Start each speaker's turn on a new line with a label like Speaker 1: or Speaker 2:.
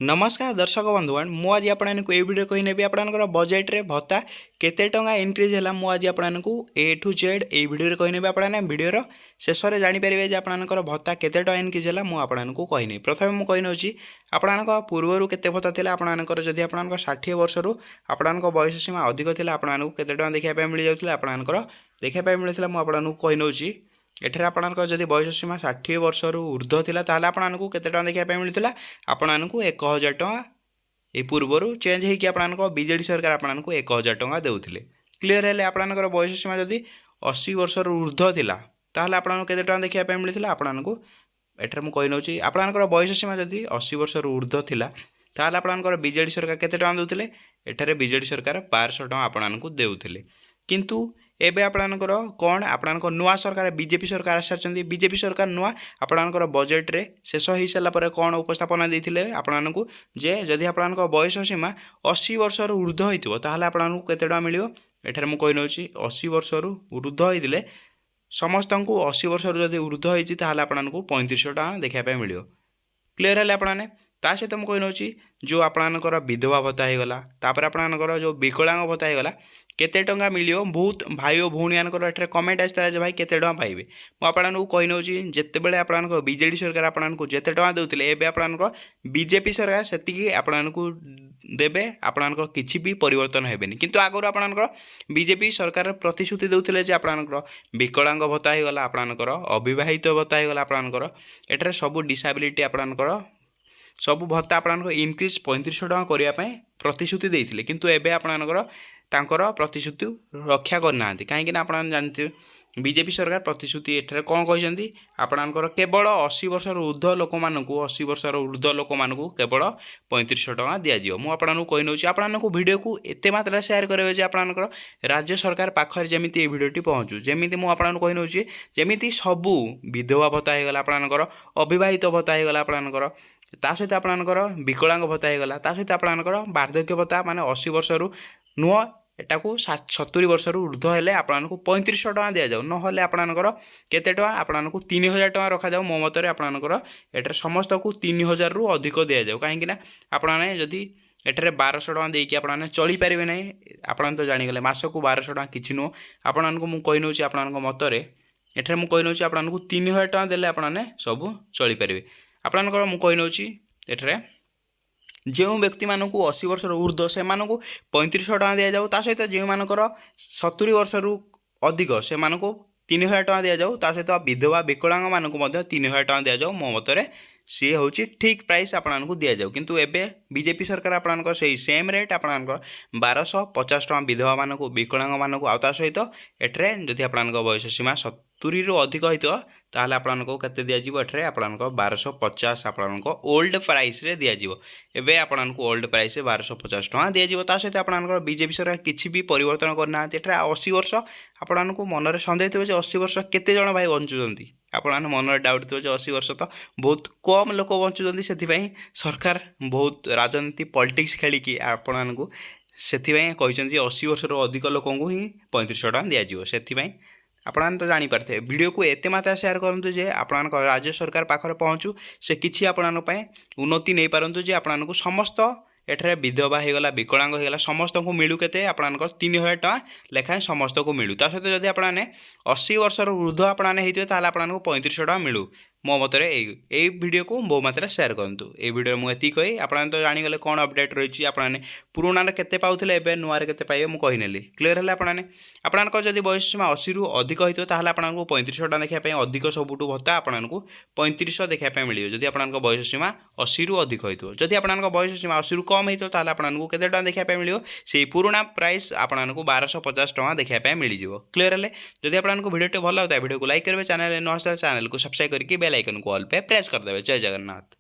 Speaker 1: नमस्कार दर्शक बंधुगण मु आज आपको ये वीडियो कही नेबी आपनकर बजेट रे भत्ता केते टंगा इनक्रीज है मु आज आपको ए टू जेड ये वीडियो कही नेबी आपने वीडियोर शेष में जानीपारे जे आपनकर भत्ता केते टंगा इनक्रीज है मु आपको कहीनी प्रथम मुझे कही नौची आपण पूर्वर केते भत्ता थिला आपनकर जदि आपनकर 60 वर्ष रु आपनक बयस सीमा अधिक थिला आपनको केते टंगा देखा मिल जाउथला आपनकर देखा मिलता मुझे आपको कही नौची एठार आपनकर जदि बयस सीमा 60 वर्ष रु ऊर्ध्व थिला ताले आपनको केते टंगा देखा मिलता आपको 1000 टंका ये पूर्वर चेंज होगी आपको बीजेडी सरकार आपको 1000 टंका देउथिले क्लीयर है आपनकर बयस सीमा जदि 80 वर्ष रु ऊर्ध्व थिला ताले आपनको केते टंका देखा मिलता आपको एठार मुझे कही नौची आपनकर बयस सीमा जदि 80 वर्ष रु ऊर्ध्व थिला ताले आपनकर बीजेडी सरकार केते टंका देउथिले एठारे बीजेडी सरकार 1200 टंका आपनको देउथिले किंतु एबे आपनकर कौन आपनकर नुआ सरकार बीजेपी सरकार आसारचंदी बीजेपी सरकार नुआ आपनकर बजेट रे शेष हो सारा पर कौन उपस्थापना देथिले आपनकु जे जदि आपनकर बयस सीमा 80 वर्ष रु ऊर्ध्व होइतिबो ताहाले आपनकु केते टका मिलियो एठारे मु कहि नउची 80 वर्ष रु ऊर्ध्व होइदिले समस्त को 80 वर्ष रु जदि ऊर्ध्व होइछि ताहाले आपनकु 3500 टका देखा पे मिलियो क्लियर है आपने ता सहित मुझे कही नौची जो आपनकर विधवा भत्ता होगला तापर आपनकर जो विकलांग भत्ता होगला केते टंका मिलियो बहुत भाई और भौणी मानकर एठारे कमेंट आसता है भाई केते टंका पाइबे मु आपनकु कही नौची जेतेबेले आपनकर बीजेडी सरकार आपनकु जेते टंका देउथिले एबे आपनकर बीजेपी सरकार सेतिकी आपनकु देबे आपनकर किछि भी परिवर्तन हेबेनी किंतु आगुर आपनकर बीजेपी सरकार प्रतिश्रुति देउथिले जे आपनकर विकलांग भत्ता होगला आपनकर अविवाहित भत्ता होगला आपनकर एठारे सब डिसेबिलिटी आपनकर सब भत्ता आपनकर इनक्रीज 3500 टका करने प्रतिश्रुति देते किंतु एबे आपनकर तांकर प्रतिश्रुति रक्षा करना कहीं आप जानते बीजेपी सरकार प्रतिश्रुति एठारे कौन कहते आपनकर केवल 80 वर्ष ऊर्ध्व लोक मानक 80 वर्ष ऊर्ध्व लोक मानक केवल 3500 टका दिज्व मुझे कही नौची आपको वीडियो को एत मात्रा सेयार करेंगे जे आपनकर राज्य सरकार पाखर जमी ये वीडियोटी पहुँचू जमी मुझे कही नौची जमी सबू विधवा भत्ता होगला आपनकर अविवाहित भत्ता होगला आपनकर ता सहित आपनकर विकलांग भत्ता होगला ता सहित आपनकर वार्धक्य भत्ता माने 80 वर्ष रु नुह एटा को 70 वर्ष रु ऊर्ध्व हेले आपनको 3500 टका दिया जाऊ नहले आपनकर केते टका आपनको 3000 टका रखा जाऊ मो मतरे आपनकर एटा समस्त को 3000 रु अधिक दिया जाऊ काहे कि ना आपने जदी एठारे 1200 टका देकी आपने चली पारिबे नै आपन तो जानि गले मास को 1200 टका किछि नो आपनको मु कहि नउची आपनको मतरे एठारे मु कहि नउची आपनको 3000 टका देले आपने सब चली पारिबे आपनकर मु कहि नउची एठारे जो व्यक्ति मानक 80 वर्ष ऊर्ध्व से 3500 टका दि जाऊ ता सहित जो मानकर 70 वर्ष रु अधिक से 3000 टका दि जाऊ ता सहित विधवा विकलांग मानक 3000 टका दि जाऊ मो मतरे सी हूँ ठीक प्राइस आपको दि जाऊ किंतु एबे बीजेपी सरकार आपनकर से सेम रेट आपनकर 1250 टका विधवा मानक विकलांग मानक आ सहित एठरे जदि आपनकर बयस सीमा 70 रु अधिक होइतो ताहले आपनको केते दिया जिवो एठरे आपनको 1250 आपनको ओल्ड प्राइस रे दिया जिवो एबे आपनको ओल्ड प्राइस रे 1250 टका दिया जिवो ता सहित आपनको बीजेपी सरकार किछि भी परिवर्तन करना एठरे 80 वर्ष आपनको मन रे संदेह थिबे जे 80 वर्ष केते जण भाई बंचुचंती आपन मन रे डाउट थिबे जे 80 वर्ष तो बहुत कम लोक बंचुचंती सेथि पई सरकार बहुत राजनीति पॉलिटिक्स खेली कि आपनको सेथि पई कहिसंती 80 वर्ष रो अधिक लोकन को ही 3500 टका दिया जिवो सेथि पई आपन तो जानी पारथे वीडियो को एते मात्रा शेयर करंतु जे आपन राज्य सरकार पाखरे पहुँचू से किछि आपन पय उन्नति नहीं पारंतु जे आपन को समस्त एठारे विधवा होगला विकलांग होगला समस्त को मिलू केते आपनकर 3000 टका लेखाएं समस्त को मिलू ता सहित जदि आपने 80 वर्ष ऊर्ध्व आपने होइते ताले आपनको 3500 टका मिलू मो मतरे ए वीडियो को बहु मात्रा शेयर करंतु ए वीडियो मु एति कहि आपन तो जानि गले कोन अपडेट रहिछि आपने पुराना रे केते पाउथिले एबे नुआ रे केते पाइबे मु कहिनेली क्लियर हले आपनकर जदि बयस सीमा 80 रु अधिक होइतो ताले आपनको 3500 टका देखा पय अधिक सबुटु भत्ता आपनको 3500 देखा पय मिलियो जदि आपनकर बयस सीमा 80 रु अधिक होइतो जदि आपनकर बयस सीमा 80 रु कम होइतो ताले आपनको केते टका देखा पय मिलियो सेही पुराना प्राइस आपनको 1250 टका देखा पय मिलि जिवो क्लियर हले जदि आपनको वीडियो भल लागता वीडियो को लाइक करबे चैनल न हस्ता चैनल को सब्सक्राइब करके बेल आइकन को ऑल पे प्रेस कर देबे जय जगन्नाथ।